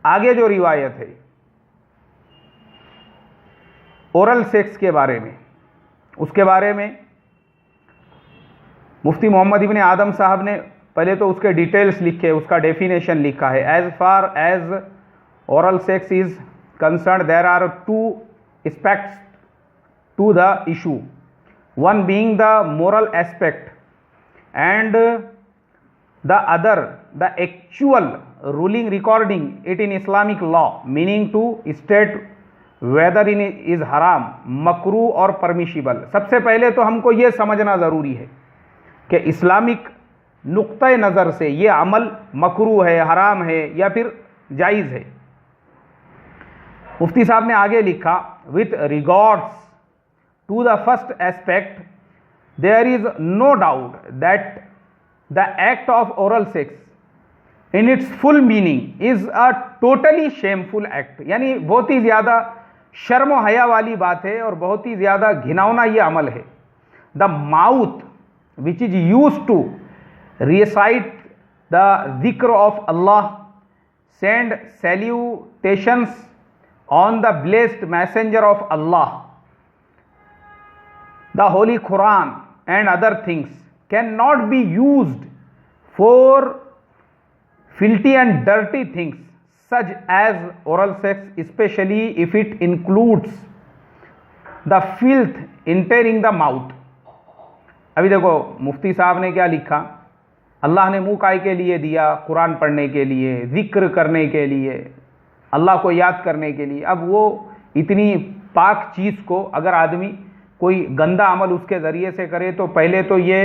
आगे जो रिवायत है ओरल सेक्स के बारे में, उसके बारे में मुफ्ती मोहम्मद इब्न आदम साहब ने पहले तो उसके डिटेल्स लिखे, उसका डेफिनेशन लिखा है। As far as oral sex is concern there are two aspects to the issue, one being the moral aspect and the other the actual ruling recording it in Islamic law, meaning to state whether it is haram, makruh और permissible। सबसे पहले तो हमको ये समझना ज़रूरी है कि इस्लामिक नुक्ते नज़र से ये अमल मकरूह है, हराम है या फिर जायज़ है। मुफ्ती साहब ने आगे लिखा, with regards to the first aspect, there is no doubt that the act of oral sex in its full meaning is a totally shameful act। यानी बहुत ही ज़्यादा शर्म व हया वाली बात है और बहुत ही ज़्यादा घिनौना ये अमल है। The mouth which is used to recite the dhikr of Allah, send salutations on the blessed messenger of Allah, the Holy Quran and other things cannot be used for filthy and dirty things such as oral sex, especially if it includes the filth entering the mouth। अभी देखो मुफ्ती साहब ने क्या लिखा, अल्लाह ने मुंह काय के लिए दिया, कुरान पढ़ने के लिए, जिक्र करने के लिए, अल्लाह को याद करने के लिए। अब वो इतनी पाक चीज़ को अगर आदमी कोई गंदा अमल उसके ज़रिए से करे तो पहले तो ये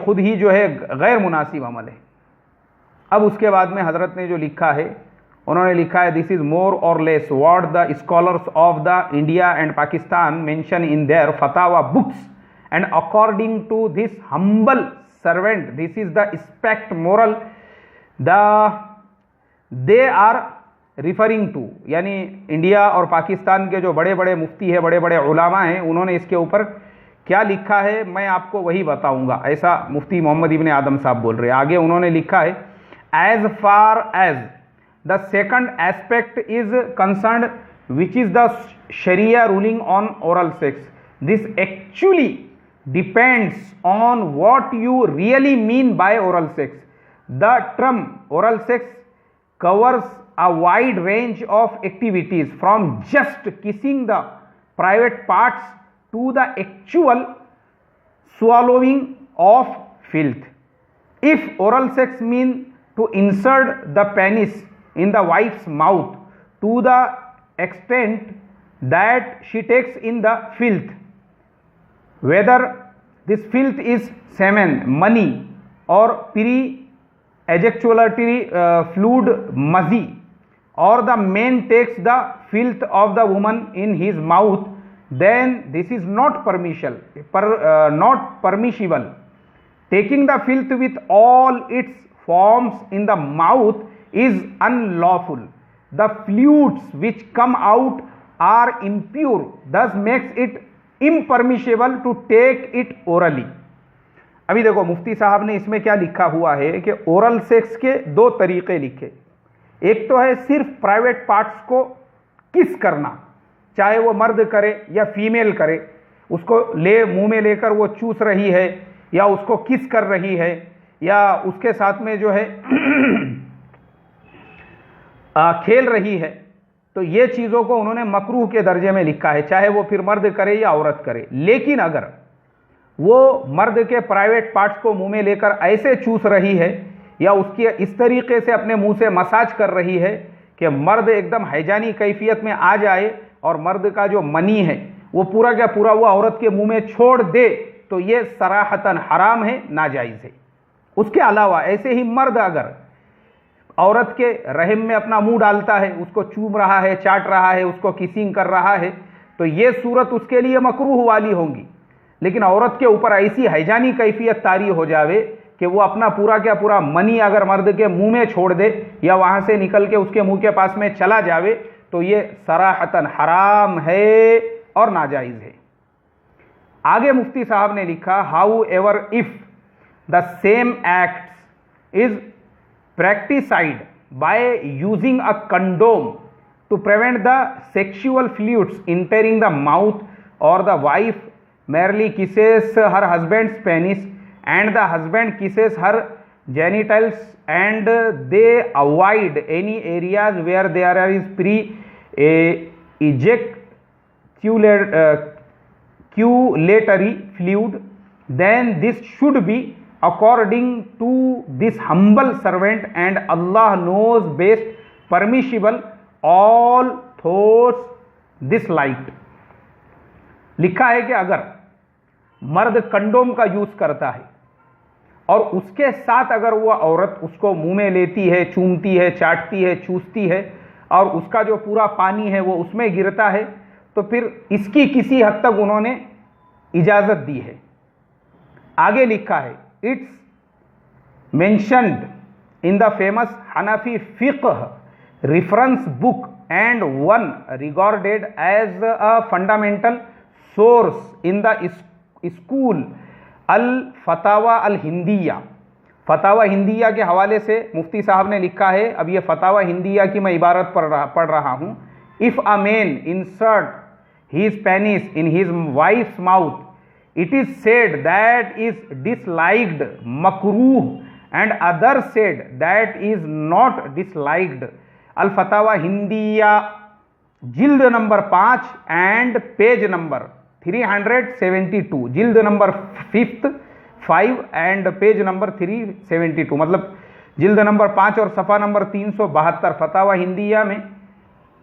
खुद ही जो है गैर मुनासिब अमल है। अब उसके बाद में हज़रत ने जो लिखा है, उन्होंने लिखा है, this is more or less what the scholars of the India and Pakistan mention in their फतावा books and according to this humble servant this is the aspect moral they are referring to. यानी India और पाकिस्तान के जो बड़े बड़े मुफ्ती हैं, बड़े बड़े उलामा हैं, उन्होंने इसके ऊपर क्या लिखा है मैं आपको वही बताऊंगा। ऐसा मुफ्ती मोहम्मद इब्न आदम साहब बोल रहे हैं। आगे उन्होंने लिखा है, as far as the second aspect is concerned which is the शरिया ruling on oral sex, this actually depends on what you really mean by oral sex. The term oral sex covers a wide range of activities from just kissing the private parts to the actual swallowing of filth. If oral sex means to insert the penis in the wife's mouth to the extent that she takes in the filth, whether this filth is semen, money or ejaculatory fluid mazi, or the man takes the filth of the woman in his mouth, then this is not permissible. Taking the filth with all its forms in the mouth is unlawful. The fluids which come out are impure, thus makes it impermissible to take it orally। अभी देखो मुफ्ती साहब ने इसमें क्या लिखा हुआ है कि ओरल सेक्स के दो तरीके लिखे। एक तो है सिर्फ प्राइवेट पार्ट्स को किस करना, चाहे वो मर्द करे या फीमेल करे, उसको मुंह में लेकर वो चूस रही है या उसको किस कर रही है या उसके साथ में जो है खेल रही है, तो ये चीज़ों को उन्होंने मकरूह के दर्जे में लिखा है, चाहे वो फिर मर्द करे या औरत करे। लेकिन अगर वो मर्द के प्राइवेट पार्ट्स को मुंह में लेकर ऐसे चूस रही है या उसकी इस तरीके से अपने मुंह से मसाज कर रही है कि मर्द एकदम हैजानी कैफियत में आ जाए और मर्द का जो मनी है वो पूरा क्या पूरा वो औरत के मुंह में छोड़ दे, तो ये सराहतन हराम है, नाजायज़ है। उसके अलावा ऐसे ही मर्द अगर औरत के रहम में अपना मुंह डालता है, उसको चूम रहा है, चाट रहा है, उसको किसिंग कर रहा है, तो ये सूरत उसके लिए मकरूह वाली होंगी। लेकिन औरत के ऊपर ऐसी हैजानी कैफियत तारी हो जावे कि वो अपना पूरा क्या पूरा मनी अगर मर्द के मुंह में छोड़ दे या वहां से निकल के उसके मुंह के पास में चला जावे, तो ये सराहतन हराम है और नाजायज़ है। आगे मुफ्ती साहब ने लिखा, however if the same act is practised by using a condom to prevent the sexual fluids entering the mouth, or the wife merely kisses her husband's penis and the husband kisses her genitals, and they avoid any areas where there is ejaculatory fluid, then this should be according to this humble servant, and Allah knows best, permissible all thoughts disliked। लिखा है कि अगर मर्द condom का use करता है और उसके साथ अगर वो औरत उसको मुंह में लेती है, चूमती है, चाटती है, चूसती है, और उसका जो पूरा पानी है वो उसमें गिरता है, तो फिर इसकी किसी हद तक उन्होंने इजाजत दी है। आगे लिखा है, it's mentioned in the famous Hanafi फिक्ह reference book and one regarded as a fundamental source in the school al-फतावा al-हिंदिया। फतावा हिंदिया के हवाले से मुफ्ती साहब ने लिखा है, अब ये फतावा हिंदिया की मैं इबारत पढ़ रहा हूँ। If a man insert his penis in his wife's mouth, it is said that is disliked, makruh, and others said that is not disliked। Al Fatawa Hindiya जिल्द नंबर 5 एंड पेज नंबर 372, जिल्द नंबर 5 एंड पेज नंबर 372, मतलब जिल्द number 5 और सफ़ा number 372 फतावा हिंदिया में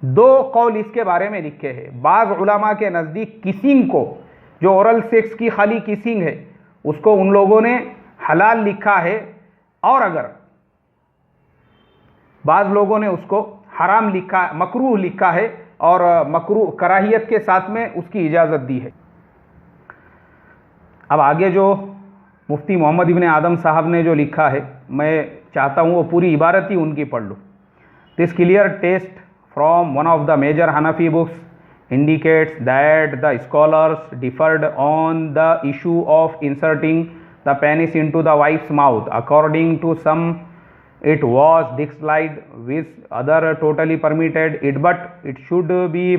दो कौल इसके बारे में लिखे हैं। बाज़ उलमा के नज़दीक किसिंग को, जो ओरल सेक्स की खाली किसिंग है, उसको उन लोगों ने हलाल लिखा है, और अगर बाज़ लोगों ने उसको हराम लिखा, मकरूह लिखा है, और मकरूह कराहियत के साथ में उसकी इजाज़त दी है। अब आगे जो मुफ्ती मोहम्मद इब्न आदम साहब ने जो लिखा है, मैं चाहता हूँ वो पूरी इबारत ही उनकी पढ़ लूँ। This clear test from one of the major Hanafi books indicates that the scholars differed on the issue of inserting the penis into the wife's mouth. According to some, it was disliked, with other totally permitted it, but it should be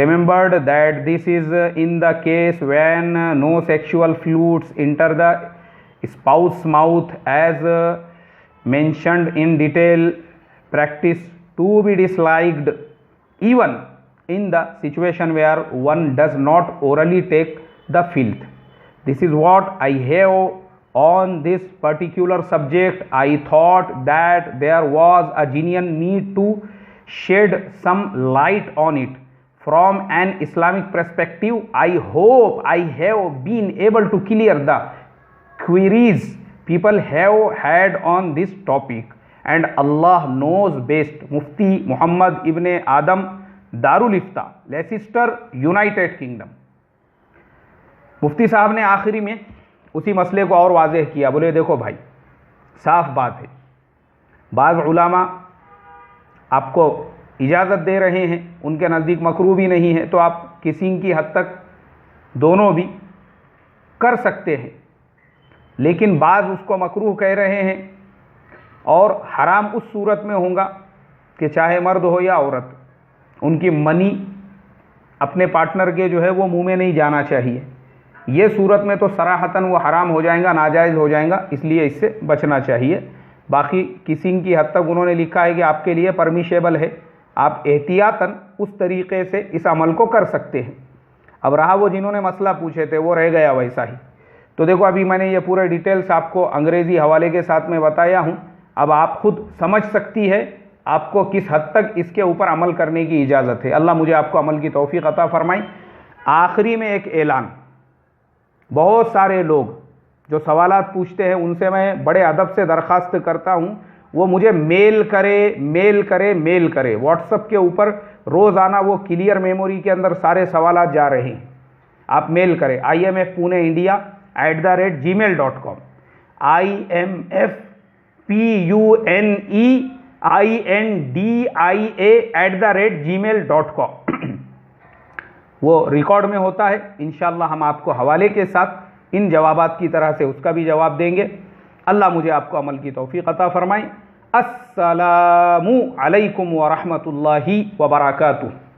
remembered that this is in the case when no sexual fluids enter the spouse's mouth, as mentioned in detail. Practice to be disliked even in the situation where one does not orally take the filth. This is what I have on this particular subject. I thought that there was a genuine need to shed some light on it from an Islamic perspective. I hope I have been able to clear the queries people have had on this topic, and Allah knows best। मुफ्ती Mohammad Ibne Adam, Darul Ifta, Leicester, United Kingdom. मुफ्ती साहब ने आखिरी में उसी मसले को और वाज़ेह किया। बोले देखो भाई, साफ बात है, बाज़ उलमा आपको इजाज़त दे रहे हैं, उनके नज़दीक मकरूह भी नहीं है, तो आप किसिंग की हद तक दोनों भी कर सकते हैं, लेकिन बाज़ उसको मकरूह कह रहे हैं, और हराम उस सूरत में होगा कि चाहे मर्द हो या औरत, उनकी मनी अपने पार्टनर के जो है वो मुंह में नहीं जाना चाहिए। ये सूरत में तो सराहतन वो हराम हो जाएगा, नाजायज़ हो जाएगा, इसलिए इससे बचना चाहिए। बाकी किसिंग की हद तक उन्होंने लिखा है कि आपके लिए परमिशेबल है, आप एहतियातन उस तरीक़े से इस अमल को कर सकते हैं। अब रहा वो जिन्होंने मसला पूछे थे, वो रह गया वैसा ही। तो देखो, अभी मैंने ये पूरे डिटेल्स आपको अंग्रेज़ी हवाले के साथ में बताया हूँ। अब आप खुद समझ सकती है आपको किस हद तक इसके ऊपर अमल करने की इजाज़त है। अल्लाह मुझे आपको अमल की तौफीक अता फरमाए। आखिरी में एक ऐलान, बहुत सारे लोग जो सवालात पूछते हैं उनसे मैं बड़े अदब से दरख्वास्त करता हूँ, वो मुझे मेल करे। व्हाट्सएप के ऊपर रोज़ाना वो क्लियर मेमोरी के अंदर सारे सवालात जा रहे हैं। आप मेल करें imfpuneIndia@gmail.com, imfpuneIndia@gmail.com। वो रिकॉर्ड में होता है। इंशाअल्लाह हम आपको हवाले के साथ इन जवाबात की तरह से उसका भी जवाब देंगे। अल्लाह मुझे आपको अमल की तौफीक अता फरमाए। अस्सलामु अलैकुम व रहमतुल्लाहि व बरकातुहू।